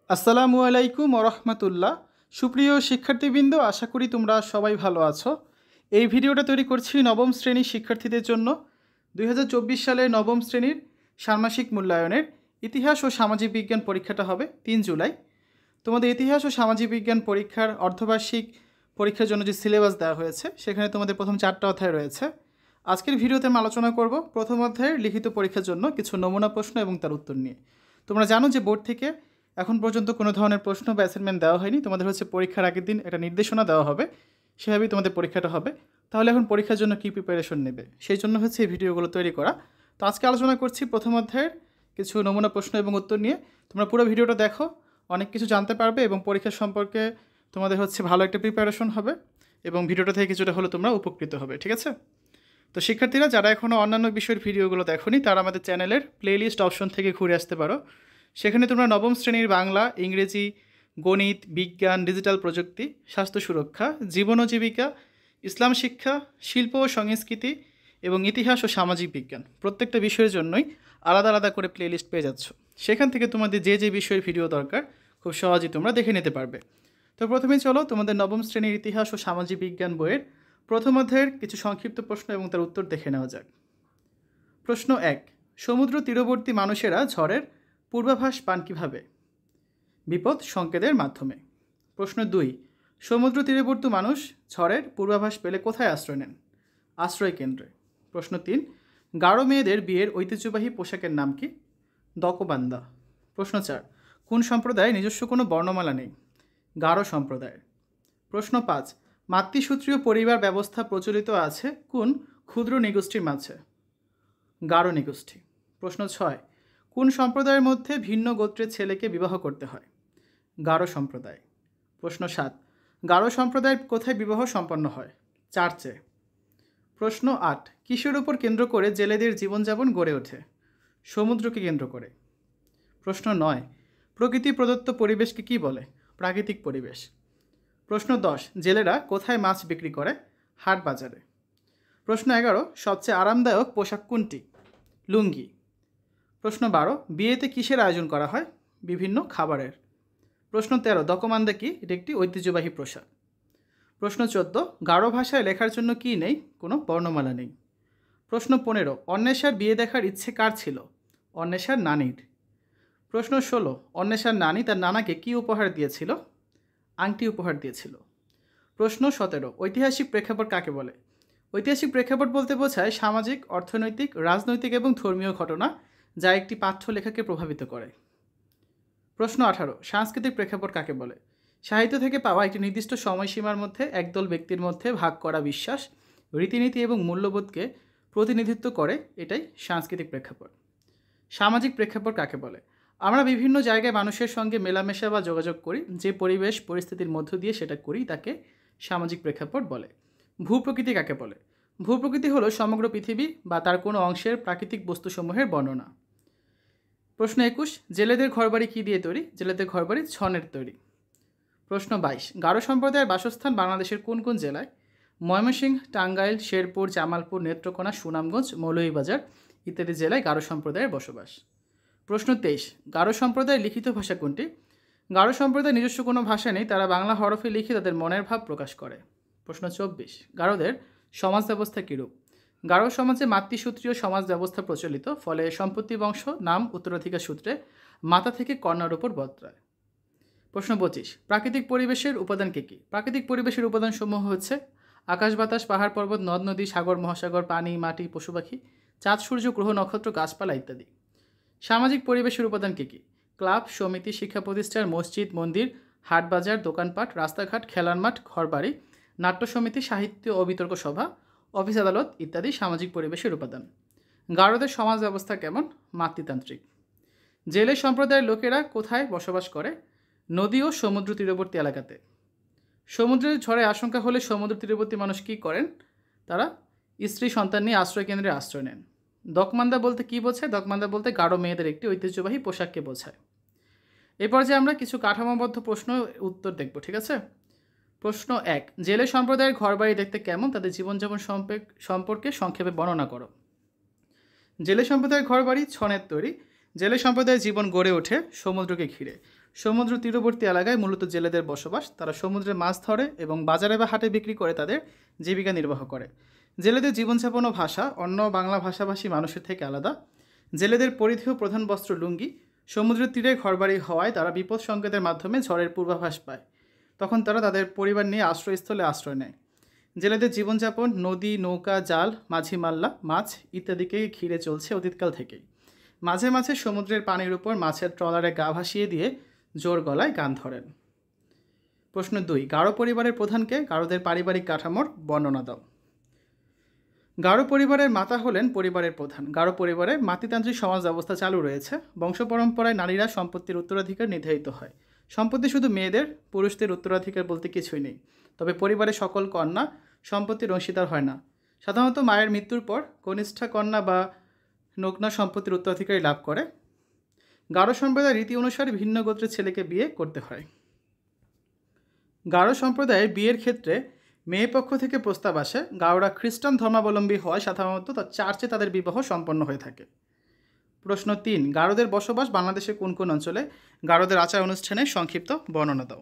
আসসালামু আলাইকুম ওরহমতুল্লাহ। সুপ্রিয় শিক্ষার্থীবৃন্দ, আশা করি তোমরা সবাই ভালো আছো। এই ভিডিওটা তৈরি করছি নবম শ্রেণীর শিক্ষার্থীদের জন্য। 2024 সালে নবম শ্রেণীর ষান্মাসিক মূল্যায়নের ইতিহাস ও সামাজিক বিজ্ঞান পরীক্ষাটা হবে 3 জুলাই। তোমাদের ইতিহাস ও সামাজিক বিজ্ঞান পরীক্ষার অর্ধবার্ষিক পরীক্ষার জন্য যে সিলেবাস দেওয়া হয়েছে সেখানে তোমাদের প্রথম 4টা অধ্যায় রয়েছে। আজকের ভিডিওতে আমি আলোচনা করব প্রথম অধ্যায়ের লিখিত পরীক্ষার জন্য কিছু নমুনা প্রশ্ন এবং তার উত্তর নিয়ে। তোমরা জানো যে বোর্ড থেকে এখন পর্যন্ত কোনো ধরনের প্রশ্ন বা অ্যাসাইনমেন্ট দেওয়া হয়নি। তোমাদের হচ্ছে পরীক্ষার আগের দিন একটা নির্দেশনা দেওয়া হবে, সেভাবেই তোমাদের পরীক্ষাটা হবে। তাহলে এখন পরীক্ষার জন্য কী প্রিপারেশন নেবে, সেই জন্য হচ্ছে এই ভিডিওগুলো তৈরি করা। তো আজকে আলোচনা করছি প্রথম অধ্যায়ের কিছু নমুনা প্রশ্ন এবং উত্তর নিয়ে। তোমরা পুরো ভিডিওটা দেখো, অনেক কিছু জানতে পারবে এবং পরীক্ষার সম্পর্কে তোমাদের হচ্ছে ভালো একটা প্রিপারেশন হবে এবং ভিডিওটা থেকে কিছুটা হলে তোমরা উপকৃত হবে, ঠিক আছে? তো শিক্ষার্থীরা যারা এখনও অন্যান্য বিষয়ের ভিডিওগুলো দেখোনি তারা আমাদের চ্যানেলের প্লেলিস্ট অপশন থেকে ঘুরে আসতে পারো। সেখানে তোমরা নবম শ্রেণীর বাংলা, ইংরেজি, গণিত, বিজ্ঞান, ডিজিটাল প্রযুক্তি, স্বাস্থ্য সুরক্ষা, জীবন ও জীবিকা, ইসলাম শিক্ষা, শিল্প ও সংস্কৃতি এবং ইতিহাস ও সামাজিক বিজ্ঞান প্রত্যেকটা বিষয়ের জন্যই আলাদা আলাদা করে প্লেলিস্ট পেয়ে যাচ্ছ। সেখান থেকে তোমাদের যে যে বিষয়ের ভিডিও দরকার খুব সহজেই তোমরা দেখে নিতে পারবে। তো প্রথমেই চলো তোমাদের নবম শ্রেণীর ইতিহাস ও সামাজিক বিজ্ঞান বইয়ের প্রথম অধ্যায়ের কিছু সংক্ষিপ্ত প্রশ্ন এবং তার উত্তর দেখে নেওয়া যাক। প্রশ্ন 1, সমুদ্র তীরবর্তী মানুষেরা ঝড়ের পূর্বাভাস পান কীভাবে? বিপদ সংকেতের মাধ্যমে। প্রশ্ন 2, সমুদ্র তীরবর্তী মানুষ ঝড়ের পূর্বাভাস পেলে কোথায় আশ্রয় নেন? আশ্রয় কেন্দ্রে। প্রশ্ন 3, গারো মেয়েদের বিয়ের ঐতিহ্যবাহী পোশাকের নাম কি? দকবান্দা। প্রশ্ন 4, কোন সম্প্রদায়ের নিজস্ব কোনো বর্ণমালা নেই? গারো সম্প্রদায়ের। প্রশ্ন 5, মাতৃসূত্রীয় পরিবার ব্যবস্থা প্রচলিত আছে কোন ক্ষুদ্র নিগোষ্ঠীর মাঝে? গারো নিগোষ্ঠী। প্রশ্ন 6, কোন সম্প্রদায়ের মধ্যে ভিন্ন গোত্রের ছেলেকে বিবাহ করতে হয়? গারো সম্প্রদায়। প্রশ্ন 7, গারো সম্প্রদায়ের কোথায় বিবাহ সম্পন্ন হয়? চার্চে। প্রশ্ন 8, কিসের উপর কেন্দ্র করে জেলেদের জীবনযাপন গড়ে ওঠে? সমুদ্রকে কেন্দ্র করে। প্রশ্ন 9, প্রকৃতি প্রদত্ত পরিবেশকে কী বলে? প্রাকৃতিক পরিবেশ। প্রশ্ন 10, জেলেরা কোথায় মাছ বিক্রি করে? হাট বাজারে। প্রশ্ন 11, সবচেয়ে আরামদায়ক পোশাক কোনটি? লুঙ্গি। প্রশ্ন 12, বিয়েতে কিসের আয়োজন করা হয়? বিভিন্ন খাবারের। প্রশ্ন 13, দকমান্দা কি? এটি একটি ঐতিহ্যবাহী পোশাক। প্রশ্ন 14, গারো ভাষায় লেখার জন্য কি নেই? কোনো বর্ণমালা নেই। প্রশ্ন 15, অন্বেষার বিয়ে দেখার ইচ্ছে কার ছিল? অন্বেষার নানির। প্রশ্ন 16, অন্বেষার নানি তার নানাকে কি উপহার দিয়েছিল? আংটি উপহার দিয়েছিল। প্রশ্ন 17, ঐতিহাসিক প্রেক্ষাপট কাকে বলে? ঐতিহাসিক প্রেক্ষাপট বলতে বোঝায় সামাজিক, অর্থনৈতিক, রাজনৈতিক এবং ধর্মীয় ঘটনা যা একটি পাঠ্য লেখাকে প্রভাবিত করে। প্রশ্ন 18, সাংস্কৃতিক প্রেক্ষাপট কাকে বলে? সাহিত্য থেকে পাওয়া একটি নির্দিষ্ট সময়সীমার মধ্যে একদল ব্যক্তির মধ্যে ভাগ করা বিশ্বাস, রীতিনীতি এবং মূল্যবোধকে প্রতিনিধিত্ব করে, এটাই সাংস্কৃতিক প্রেক্ষাপট। সামাজিক প্রেক্ষাপট কাকে বলে? আমরা বিভিন্ন জায়গায় মানুষের সঙ্গে মেলামেশা বা যোগাযোগ করি, যে পরিবেশ পরিস্থিতির মধ্য দিয়ে সেটা করি তাকে সামাজিক প্রেক্ষাপট বলে। ভূপ্রকৃতি কাকে বলে? ভূপ্রকৃতি হলো সমগ্র পৃথিবী বা তার কোনো অংশের প্রাকৃতিক বস্তুসমূহের বর্ণনা। প্রশ্ন 21, জেলেদের ঘরবাড়ি কী দিয়ে তৈরি? জেলেদের ঘরবাড়ি ছনের তৈরি। প্রশ্ন 22, গারো সম্প্রদায়ের বাসস্থান বাংলাদেশের কোন কোন জেলায়? ময়মনসিংহ, টাঙ্গাইল, শেরপুর, জামালপুর, নেত্রকোনা, সুনামগঞ্জ, মৌলভীবাজার ইত্যাদি জেলায় গারো সম্প্রদায়ের বসবাস। প্রশ্ন 23, গারো সম্প্রদায়ের লিখিত ভাষা কোনটি? গারো সম্প্রদায়ের নিজস্ব কোনো ভাষা নেই, তারা বাংলা হরফে লিখে তাদের মনের ভাব প্রকাশ করে। প্রশ্ন 24, গারোদের সমাজ ব্যবস্থা কীরূপ? গারো সমাজে মাতৃসূত্রীয় সমাজ ব্যবস্থা প্রচলিত, ফলে সম্পত্তি বংশ নাম উত্তরাধিকার সূত্রে মাতা থেকে কন্যার উপর বর্তায়। প্রশ্ন 25, প্রাকৃতিক পরিবেশের উপাদান কী কী? প্রাকৃতিক পরিবেশের উপাদানসমূহ হচ্ছে আকাশ বাতাস, পাহাড় পর্বত, নদ নদী, সাগর মহাসাগর, পানি, মাটি, পশু পাখি, চাঁদ সূর্য, গ্রহ নক্ষত্র, গাছপালা ইত্যাদি। সামাজিক পরিবেশের উপাদান কী কী? ক্লাব, সমিতি, শিক্ষা প্রতিষ্ঠান, মসজিদ, মন্দির, হাট বাজার, দোকানপাট, রাস্তাঘাট, খেলার মাঠ, ঘরবাড়ি, নাট্য সমিতি, সাহিত্য ও বিতর্ক সভা, অফিস আদালত ইত্যাদি সামাজিক পরিবেশের উপাদান। গারোদের সমাজ ব্যবস্থা কেমন? মাতৃতান্ত্রিক। জেলে সম্প্রদায়ের লোকেরা কোথায় বসবাস করে? নদী ও সমুদ্র তীরবর্তী এলাকাতে। সমুদ্রের ঝড়ে আশঙ্কা হলে সমুদ্র তীরবর্তী মানুষ কী করেন? তারা স্ত্রী সন্তান নিয়ে আশ্রয় কেন্দ্রে আশ্রয় নেন। দকমান্দা বলতে কী বোঝায়? দকমান্দা বলতে গারো মেয়েদের একটি ঐতিহ্যবাহী পোশাককে বোঝায়। এরপর যে আমরা কিছু কাঠামোবদ্ধ প্রশ্ন উত্তর দেখব, ঠিক আছে? প্রশ্ন 1, জেলে সম্প্রদায়ের ঘরবাড়ি দেখতে কেমন? তাদের জীবনযাপন সম্পর্কে সংক্ষেপে বর্ণনা করো। জেলে সম্প্রদায়ের ঘরবাড়ি ছনের তৈরি। জেলে সম্প্রদায়ের জীবন গড়ে ওঠে সমুদ্রকে ঘিরে। সমুদ্র তীরবর্তী এলাকায় মূলত জেলেদের বসবাস। তারা সমুদ্রে মাছ ধরে এবং বাজারে বা হাটে বিক্রি করে তাদের জীবিকা নির্বাহ করে। জেলেদের জীবনযাপন ও ভাষা অন্য বাংলা ভাষাভাষী মানুষের থেকে আলাদা। জেলেদের পরিধেয় প্রধান বস্ত্র লুঙ্গি। সমুদ্রের তীরে ঘরবাড়ি হওয়ায় তারা বিপদ সংকেতের মাধ্যমে ঝড়ের পূর্বাভাস পায়। তখন তারা তাদের পরিবার নিয়ে আশ্রয়স্থলে আশ্রয় নেয়। জেলেদের জীবনযাপন নদী, নৌকা, জাল, মাঝি মাল্লা, মাছ ইত্যাদিকে ঘিরে চলছে অতীতকাল থেকেই। মাঝে মাঝে সমুদ্রের পানির উপর মাছের ট্রলারে গা ভাসিয়ে দিয়ে জোর গলায় গান ধরেন। প্রশ্ন 2, গারো পরিবারের প্রধানকে? গারোদের পারিবারিক কাঠামোর বর্ণনা দাও। গারো পরিবারের মাতা হলেন পরিবারের প্রধান। গারো পরিবারে মাতৃতান্ত্রিক সমাজ ব্যবস্থা চালু রয়েছে। বংশ পরম্পরায় নারীরা সম্পত্তির উত্তরাধিকার নির্ধারিত হয়। সম্পত্তি শুধু মেয়েদের, পুরুষদের উত্তরাধিকার বলতে কিছুই নেই। তবে পরিবারের সকল কন্যা সম্পত্তির অংশীদার হয় না। সাধারণত মায়ের মৃত্যুর পর কনিষ্ঠা কন্যা বা নগ্না সম্পত্তির উত্তরাধিকারী লাভ করে। গারো সম্প্রদায়ের রীতি অনুসারে ভিন্ন গোত্রের ছেলেকে বিয়ে করতে হয়। গারো সম্প্রদায়ে বিয়ের ক্ষেত্রে মেয়ে পক্ষ থেকে প্রস্তাব আসে। গারোরা খ্রিস্টান ধর্মাবলম্বী হওয়ায় সাধারণত চার্চে তাদের বিবাহ সম্পন্ন হয়ে থাকে। প্রশ্ন 3, গারোদের বসবাস বাংলাদেশের কোন কোন অঞ্চলে? গারোদের আচার অনুষ্ঠানের সংক্ষিপ্ত বর্ণনা দাও।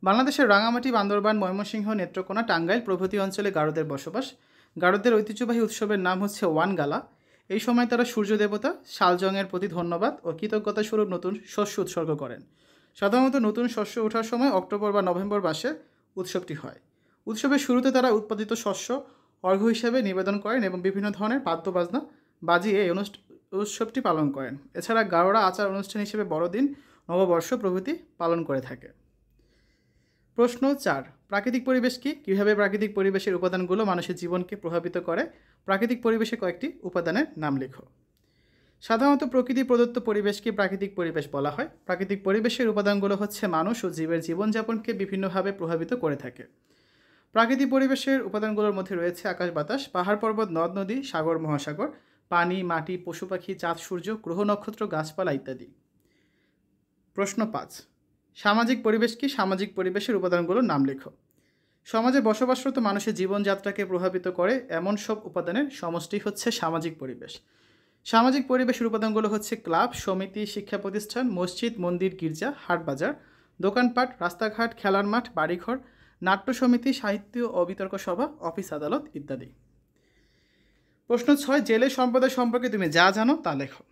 বাংলাদেশের রাঙামাটি, বান্দরবান, ময়মনসিংহ, নেত্রকোনা, টাঙ্গাইল প্রভৃতি অঞ্চলে গারোদের বসবাস। গারোদের ঐতিহ্যবাহী উৎসবের নাম হচ্ছে ওয়ানগালা। এই সময় তারা সূর্য দেবতা শালজংয়ের প্রতি ধন্যবাদ ও কৃতজ্ঞতা স্বরূপ নতুন শস্য উৎসর্গ করেন। সাধারণত নতুন শস্য ওঠার সময় অক্টোবর বা নভেম্বর মাসে উৎসবটি হয়। উৎসবের শুরুতে তারা উৎপাদিত শস্য অর্ঘ্য হিসেবে নিবেদন করেন এবং বিভিন্ন ধরনের বাদ্যবাজনা বাজিয়ে এই উৎসবটি পালন করেন। এছাড়া গারোরা আচার অনুষ্ঠান হিসেবে বড়দিন, নববর্ষ প্রভৃতি পালন করে থাকে। প্রশ্ন 4, প্রাকৃতিক পরিবেশ কি? কীভাবে প্রাকৃতিক পরিবেশের উপাদানগুলো মানুষের জীবনকে প্রভাবিত করে? প্রাকৃতিক পরিবেশে কয়েকটি উপাদানের নাম লেখো। সাধারণত প্রকৃতি প্রদত্ত পরিবেশকে প্রাকৃতিক পরিবেশ বলা হয়। প্রাকৃতিক পরিবেশের উপাদানগুলো হচ্ছে মানুষ ও জীবের জীবনযাপনকে বিভিন্নভাবে প্রভাবিত করে থাকে। প্রাকৃতিক পরিবেশের উপাদানগুলোর মধ্যে রয়েছে আকাশ বাতাস, পাহাড় পর্বত, নদ নদী, সাগর মহাসাগর, পানি, মাটি, পশু পাখি, চাঁদ সূর্য, গ্রহ নক্ষত্র, গাছপালা ইত্যাদি। প্রশ্ন 5, সামাজিক পরিবেশ কি? সামাজিক পরিবেশের উপাদানগুলোর নাম লেখো। সমাজে বসবাসরত মানুষের জীবনযাত্রাকে প্রভাবিত করে এমন সব উপাদানের সমষ্টি হচ্ছে সামাজিক পরিবেশ। সামাজিক পরিবেশের উপাদানগুলো হচ্ছে ক্লাব, সমিতি, শিক্ষা প্রতিষ্ঠান, মসজিদ, মন্দির, গির্জা, হাট বাজার, দোকানপাট, রাস্তাঘাট, খেলার মাঠ, বাড়িঘর, নাট্য সমিতি, সাহিত্য ও বিতর্ক সভা, অফিস আদালত ইত্যাদি। প্রশ্ন 6, জেলে সম্প্রদায় সম্পর্কে তুমি যা জানো তা লেখো।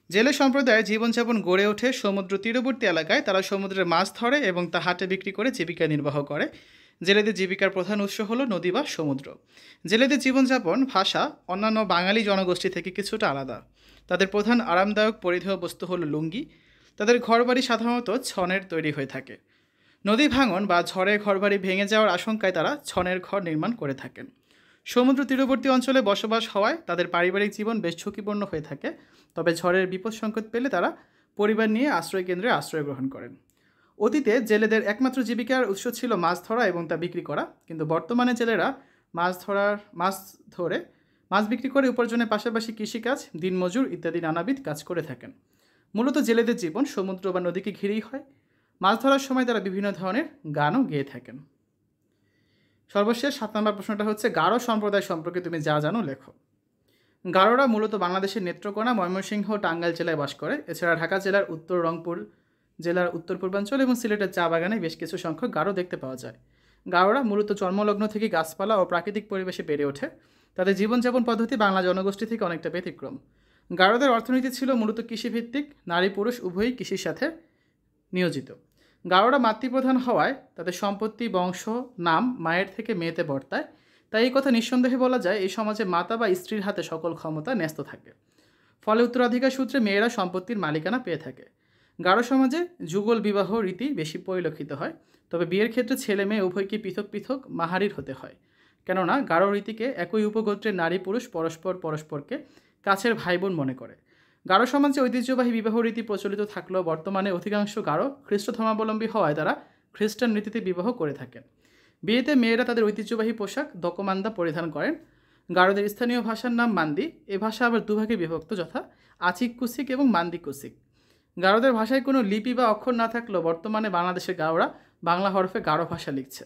জেলে সম্প্রদায়ের জীবনযাপন গড়ে ওঠে সমুদ্র তীরবর্তী এলাকায়। তারা সমুদ্রের মাছ ধরে এবং তা হাটে বিক্রি করে জীবিকা নির্বাহ করে। জেলেদের জীবিকার প্রধান উৎস হলো নদী বা সমুদ্র। জেলেদের জীবনযাপন ভাষা অন্যান্য বাঙালি জনগোষ্ঠী থেকে কিছুটা আলাদা। তাদের প্রধান আরামদায়ক পরিধেয় বস্তু হলো লুঙ্গি। তাদের ঘরবাড়ি সাধারণত ছনের তৈরি হয়ে থাকে। নদী ভাঙন বা ঝড়ে ঘরবাড়ি ভেঙে যাওয়ার আশঙ্কায় তারা ছনের ঘর নির্মাণ করে থাকেন। সমুদ্র তীরবর্তী অঞ্চলে বসবাস হওয়ায় তাদের পারিবারিক জীবন বেশ ঝুঁকিপূর্ণ হয়ে থাকে। তবে ঝড়ের বিপদ সংকেত পেলে তারা পরিবার নিয়ে আশ্রয় কেন্দ্রে আশ্রয় গ্রহণ করেন। অতীতে জেলেদের একমাত্র জীবিকার উৎস ছিল মাছ ধরা এবং তা বিক্রি করা, কিন্তু বর্তমানে জেলেরা মাছ বিক্রি করে উপার্জনের পাশাপাশি কৃষিকাজ, দিনমজুর ইত্যাদি নানাবিধ কাজ করে থাকেন। মূলত জেলেদের জীবন সমুদ্র বা নদীকে ঘিরেই হয়। মাছ ধরার সময় তারা বিভিন্ন ধরনের গানও গেয়ে থাকেন। সর্বশেষ 7 নম্বর প্রশ্নটা হচ্ছে গারো সম্প্রদায় সম্পর্কে তুমি যা জানো লেখো। গারোরা মূলত বাংলাদেশের নেত্রকোনা, ময়মনসিংহ, টাঙ্গাইল জেলায় বাস করে। এছাড়া ঢাকা জেলার উত্তর রংপুর জেলার উত্তর পূর্বাঞ্চল এবং সিলেটের চা বাগানে বেশ কিছু সংখ্যক গারো দেখতে পাওয়া যায়। গারোরা মূলত জন্মলগ্ন থেকে গাছপালা ও প্রাকৃতিক পরিবেশে বেড়ে ওঠে। তাদের জীবনযাপন পদ্ধতি বাংলা জনগোষ্ঠী থেকে অনেকটা ব্যতিক্রম। গারোদের অর্থনীতি ছিল মূলত কৃষিভিত্তিক। নারী পুরুষ উভয়ই কৃষির সাথে নিয়োজিত। গারোরা মাতৃপ্রধান হওয়ায় তাদের সম্পত্তি, বংশ, নাম মায়ের থেকে মেয়েতে বর্তায়। তাই এই কথা নিঃসন্দেহে বলা যায় এই সমাজে মাতা বা স্ত্রীর হাতে সকল ক্ষমতা ন্যস্ত থাকে। ফলে উত্তরাধিকার সূত্রে মেয়েরা সম্পত্তির মালিকানা পেয়ে থাকে। গারো সমাজে যুগল বিবাহ রীতি বেশি পরিলক্ষিত হয়। তবে বিয়ের ক্ষেত্রে ছেলে মেয়ে উভয়কে পৃথক পৃথক মাহারির হতে হয়। কেননা গারো রীতিকে একই উপগোত্রের নারী পুরুষ পরস্পরকে কাছের ভাই বোন মনে করে। গারো সমাজে ঐতিহ্যবাহী বিবাহ রীতি প্রচলিত থাকলেও বর্তমানে অধিকাংশ গারো খ্রিস্ট ধর্মাবলম্বী হওয়ায় তারা খ্রিস্টান রীতিতে বিবাহ করে থাকেন। বিয়েতে মেয়েরা তাদের ঐতিহ্যবাহী পোশাক দকমান্দা পরিধান করেন। গারোদের স্থানীয় ভাষার নাম মান্দি। এ ভাষা আবার দুভাগে বিভক্ত, যথা আচিক কুসিক এবং মান্দি কুসিক। গারোদের ভাষায় কোনো লিপি বা অক্ষর না থাকলেও বর্তমানে বাংলাদেশের গারোরা বাংলা হরফে গারো ভাষা লিখছে।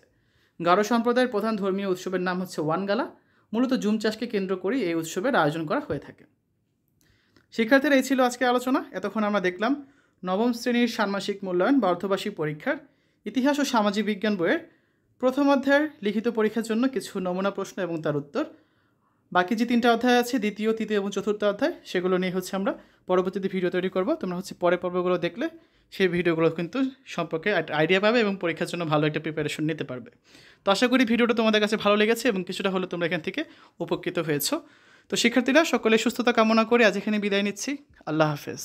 গারো সম্প্রদায়ের প্রধান ধর্মীয় উৎসবের নাম হচ্ছে ওয়ানগালা। মূলত জুম চাষকে কেন্দ্র করেই এই উৎসবের আয়োজন করা হয়ে থাকে। শিক্ষার্থীরা এই ছিল আজকে আলোচনা। এতক্ষণ আমরা দেখলাম নবম শ্রেণীর ষান্মাসিক মূল্যায়ন বা অর্ধবার্ষিক পরীক্ষার ইতিহাস ও সামাজিক বিজ্ঞান বইয়ের প্রথম অধ্যায়ের লিখিত পরীক্ষার জন্য কিছু নমুনা প্রশ্ন এবং তার উত্তর। বাকি যে 3টা অধ্যায় আছে, দ্বিতীয়, তৃতীয় এবং চতুর্থ অধ্যায়, সেগুলো নিয়ে আমরা পরবর্তীতে ভিডিও তৈরি করব। তোমরা পরের পর্বগুলো দেখলে সেই ভিডিওগুলো কিন্তু সম্পর্কে একটা আইডিয়া পাবে এবং পরীক্ষার জন্য ভালো একটা প্রিপারেশন নিতে পারবে। তো আশা করি ভিডিওটা তোমাদের কাছে ভালো লেগেছে এবং কিছুটা হলে তোমরা এখান থেকে উপকৃত হয়েছো। তো শিক্ষার্থীরা, সকলে সুস্থতা কামনা করে আজ এখানে বিদায় নিচ্ছি। আল্লাহ হাফেজ।